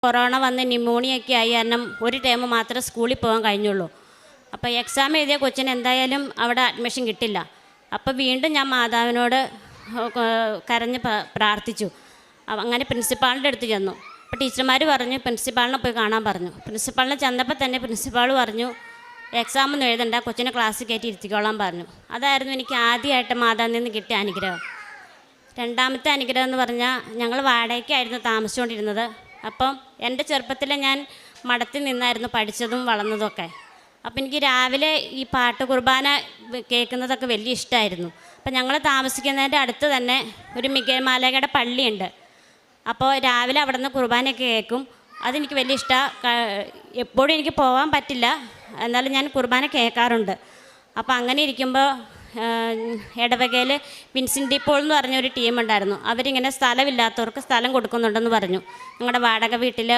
Corona വന്ന് ന്യൂമോണിയൊക്കെ ആയി കാരണം ഒരു ടൈം മാത്രമേ സ്കൂളിൽ പോകാൻ കഴിഞ്ഞുള്ളൂ. അപ്പോൾ എക്സാം എഴുതിയ കൊച്ചിന് എന്തായാലും അവിടെ അഡ്മിഷൻ കിട്ടില്ല. അപ്പോൾ വീണ്ടും ഞാൻ മാതാവിനോട് കരഞ്ഞ് പ്രാർത്ഥിച്ചു. അങ്ങനെ പ്രിൻസിപ്പാളിൻ്റെ അടുത്ത് ചെന്നു. അപ്പോൾ ടീച്ചർമാർ പറഞ്ഞു പ്രിൻസിപ്പാളിനെ പോയി കാണാൻ പറഞ്ഞു. പ്രിൻസിപ്പാളിനെ ചെന്നപ്പോൾ തന്നെ പ്രിൻസിപ്പാൾ പറഞ്ഞു എക്സാമൊന്നും എഴുതണ്ട, കൊച്ചിനെ ക്ലാസ്സിൽ കയറ്റി ഇരുത്തിക്കോളാൻ പറഞ്ഞു. അതായിരുന്നു എനിക്ക് ആദ്യമായിട്ട് മാതാവിൽ നിന്ന് കിട്ടിയ അനുഗ്രഹം. രണ്ടാമത്തെ അനുഗ്രഹം എന്ന് പറഞ്ഞാൽ ഞങ്ങൾ വാടകയ്ക്കായിരുന്നു താമസിച്ചുകൊണ്ടിരുന്നത്. അപ്പം എൻ്റെ ചെറുപ്പത്തിൽ ഞാൻ മഠത്തിൽ നിന്നായിരുന്നു പഠിച്ചതും വളർന്നതൊക്കെ. അപ്പം എനിക്ക് രാവിലെ ഈ പാട്ട് കുർബാന കേൾക്കുന്നതൊക്കെ വലിയ ഇഷ്ടമായിരുന്നു. അപ്പം ഞങ്ങൾ താമസിക്കുന്നതിൻ്റെ അടുത്ത് തന്നെ ഒരു മികേൽ മാലാഖയുടെ പള്ളിയുണ്ട്. അപ്പോൾ രാവിലെ അവിടെ നിന്ന് കുർബാനയൊക്കെ കേൾക്കും. അതെനിക്ക് വലിയ ഇഷ്ടമാണ്. എപ്പോഴും എനിക്ക് പോകാൻ പറ്റില്ല, എന്നാലും ഞാൻ കുർബാന കേൾക്കാറുണ്ട്. അപ്പോൾ അങ്ങനെ ഇരിക്കുമ്പോൾ ഇടവകയിൽ വിൻസെൻ്റ് ഇപ്പോൾ എന്ന് പറഞ്ഞൊരു ടീമുണ്ടായിരുന്നു. അവരിങ്ങനെ സ്ഥലമില്ലാത്തവർക്ക് സ്ഥലം കൊടുക്കുന്നുണ്ടെന്ന് പറഞ്ഞു. ഞങ്ങളുടെ വാടക വീട്ടിൽ